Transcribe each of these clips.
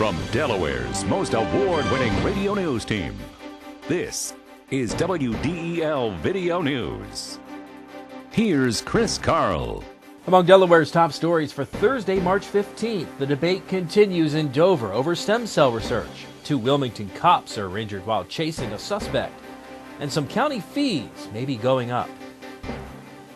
From Delaware's most award-winning radio news team, this is WDEL Video News. Here's Chris Carl. Among Delaware's top stories for Thursday, March 15th, the debate continues in Dover over stem cell research. 2 Wilmington cops are injured while chasing a suspect. And some county fees may be going up.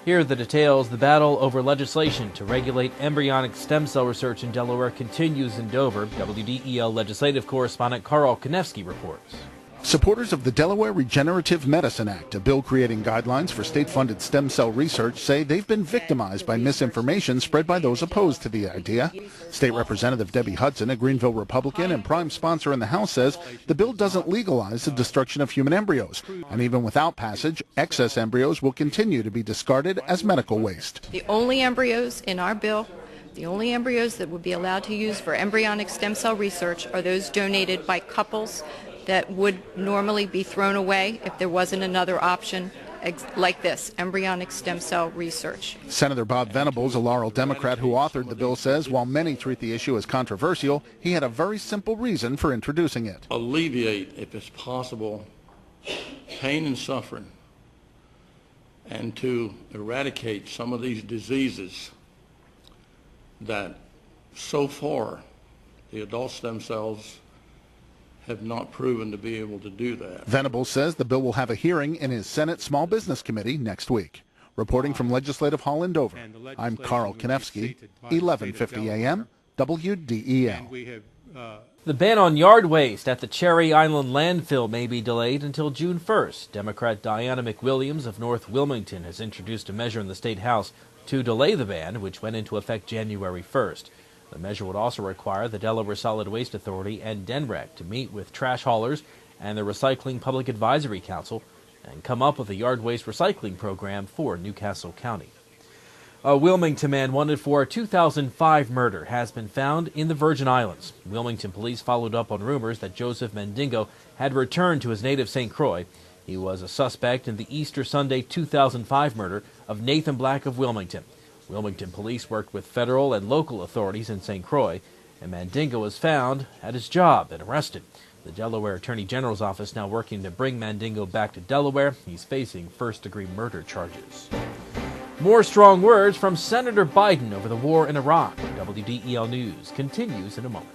Here are the details. The battle over legislation to regulate embryonic stem cell research in Delaware continues in Dover. WDEL legislative correspondent Carl Konevsky reports. Supporters of the Delaware Regenerative Medicine Act, a bill creating guidelines for state-funded stem cell research, say they've been victimized by misinformation spread by those opposed to the idea. State Representative Debbie Hudson, a Greenville Republican and prime sponsor in the House, says the bill doesn't legalize the destruction of human embryos. And even without passage, excess embryos will continue to be discarded as medical waste. The only embryos in our bill, the only embryos that would be allowed to use for embryonic stem cell research are those donated by couples that would normally be thrown away if there wasn't another option like this, embryonic stem cell research. Senator Bob Venables, a Laurel Democrat who authored the bill, says while many treat the issue as controversial, he had a very simple reason for introducing it. Alleviate, if it's possible, pain and suffering, and to eradicate some of these diseases that so far the adult stem cells have not proven to be able to do that. Venables says the bill will have a hearing in his Senate Small Business Committee next week. Reporting from Legislative Hall in Dover, I'm Carl Konevsky, 1150 AM, WDEL. The ban on yard waste at the Cherry Island landfill may be delayed until June 1st. Democrat Diana McWilliams of North Wilmington has introduced a measure in the State House to delay the ban, which went into effect January 1st. The measure would also require the Delaware Solid Waste Authority and DENREC to meet with trash haulers and the Recycling Public Advisory Council and come up with a yard waste recycling program for Newcastle County. A Wilmington man wanted for a 2005 murder has been found in the Virgin Islands. Wilmington police followed up on rumors that Joseph Mandingo had returned to his native St. Croix. He was a suspect in the Easter Sunday 2005 murder of Nathan Black of Wilmington. Wilmington police worked with federal and local authorities in St. Croix, and Mandingo was found at his job and arrested. The Delaware Attorney General's office now working to bring Mandingo back to Delaware. He's facing first-degree murder charges. More strong words from Senator Biden over the war in Iraq. WDEL News continues in a moment.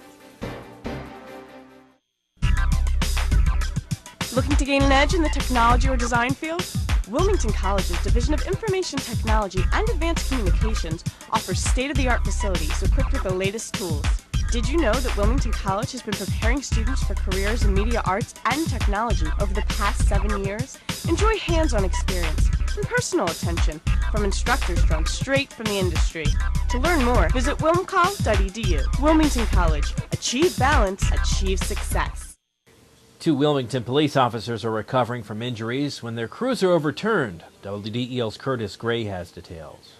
Looking to gain an edge in the technology or design field? Wilmington College's Division of Information Technology and Advanced Communications offers state-of-the-art facilities equipped with the latest tools. Did you know that Wilmington College has been preparing students for careers in media arts and technology over the past 7 years? Enjoy hands-on experience and personal attention from instructors drawn straight from the industry. To learn more, visit wilmcol.edu. Wilmington College. Achieve balance, achieve success. 2 Wilmington police officers are recovering from injuries when their cruiser overturned. WDEL's Curtis Gray has details.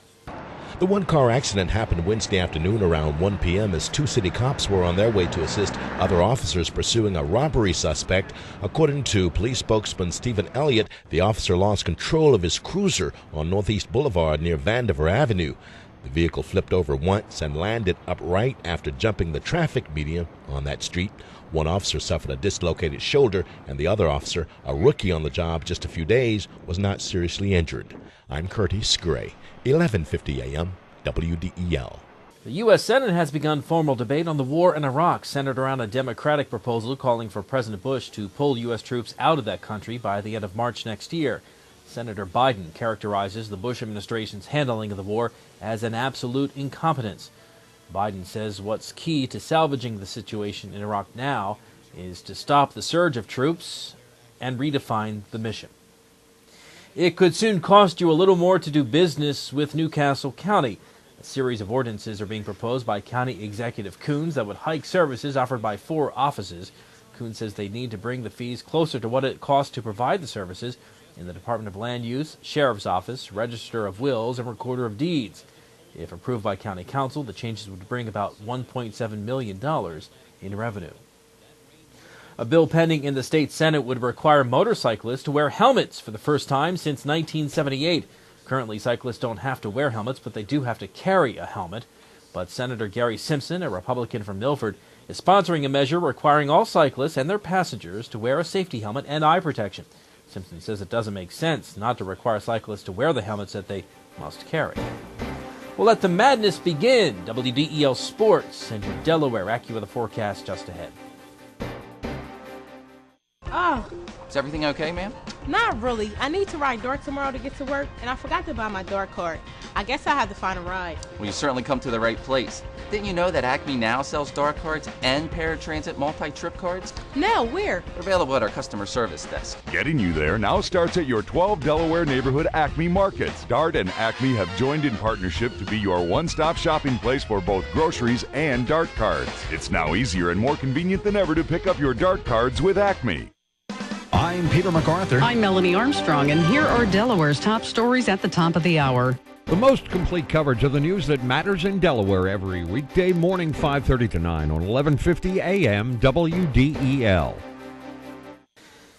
The one-car accident happened Wednesday afternoon around 1 p.m. as 2 city cops were on their way to assist other officers pursuing a robbery suspect. According to police spokesman Stephen Elliott, the officer lost control of his cruiser on Northeast Boulevard near Vandiver Avenue. The vehicle flipped over once and landed upright after jumping the traffic median on that street. One officer suffered a dislocated shoulder, and the other officer, a rookie on the job just a few days, was not seriously injured. I'm Curtis Gray, 1150 AM, WDEL. The U.S. Senate has begun formal debate on the war in Iraq, centered around a Democratic proposal calling for President Bush to pull U.S. troops out of that country by the end of March next year. Senator Biden characterizes the Bush administration's handling of the war as an absolute incompetence. Biden says what's key to salvaging the situation in Iraq now is to stop the surge of troops and redefine the mission. It could soon cost you a little more to do business with Newcastle County. A series of ordinances are being proposed by County Executive Coons that would hike services offered by 4 offices. Coons says they need to bring the fees closer to what it costs to provide the services in the Department of Land Use, Sheriff's Office, Register of Wills, and Recorder of Deeds. If approved by County Council, the changes would bring about $1.7 million in revenue. A bill pending in the state Senate would require motorcyclists to wear helmets for the first time since 1978. Currently, cyclists don't have to wear helmets, but they do have to carry a helmet. But Senator Gary Simpson, a Republican from Milford, is sponsoring a measure requiring all cyclists and their passengers to wear a safety helmet and eye protection. Simpson says it doesn't make sense not to require cyclists to wear the helmets that they must carry. Well, let the madness begin. WDEL Sports and your Delaware AccuWeather forecast just ahead. Oh, Is everything okay, ma'am? not really. I need to ride DART tomorrow to get to work, and I forgot to buy my DART card. I guess I have to find a ride. Well, you certainly come to the right place. Didn't you know that Acme now sells DART cards and paratransit multi-trip cards? No, where? They're available at our customer service desk. Getting you there now starts at your 12 Delaware neighborhood Acme markets. DART and Acme have joined in partnership to be your one-stop shopping place for both groceries and DART cards. It's now easier and more convenient than ever to pick up your DART cards with Acme. I'm Peter MacArthur. I'm Melanie Armstrong, and here are Delaware's top stories at the top of the hour. The most complete coverage of the news that matters in Delaware every weekday morning, 5:30 to 9 on 1150 AM WDEL.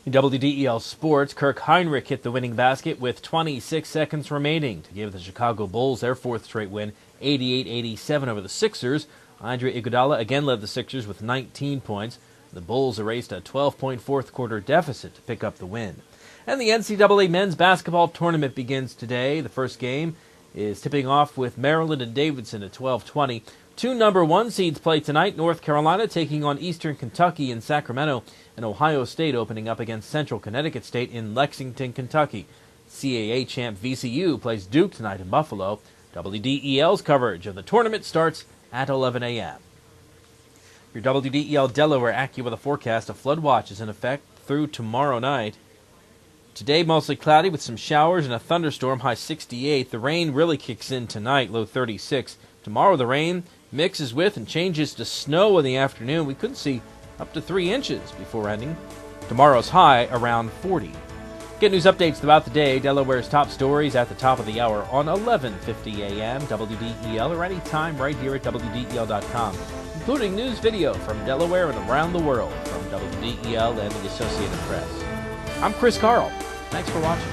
In WDEL Sports, Kirk Heinrich hit the winning basket with 26 seconds remaining to give the Chicago Bulls their fourth straight win, 88-87 over the Sixers. Andre Iguodala again led the Sixers with 19 points. The Bulls erased a 12-point fourth-quarter deficit to pick up the win. And the NCAA men's basketball tournament begins today. The first game is tipping off with Maryland and Davidson at 12:20. Two number one seeds play tonight. North Carolina taking on Eastern Kentucky in Sacramento, and Ohio State opening up against Central Connecticut State in Lexington, Kentucky. CAA champ VCU plays Duke tonight in Buffalo. WDEL's coverage of the tournament starts at 11 a.m. Your WDEL Delaware AccuWeather forecast: a flood watch is in effect through tomorrow night. Today, mostly cloudy with some showers and a thunderstorm, high 68. The rain really kicks in tonight, low 36. Tomorrow, the rain mixes with and changes to snow in the afternoon. We could see up to 3 inches before ending. Tomorrow's high around 40. Get news updates throughout the day. Delaware's top stories at the top of the hour on 1150 a.m. WDEL, or anytime right here at WDEL.com, including news video from Delaware and around the world from WDEL and the Associated Press. I'm Chris Carl. Thanks for watching.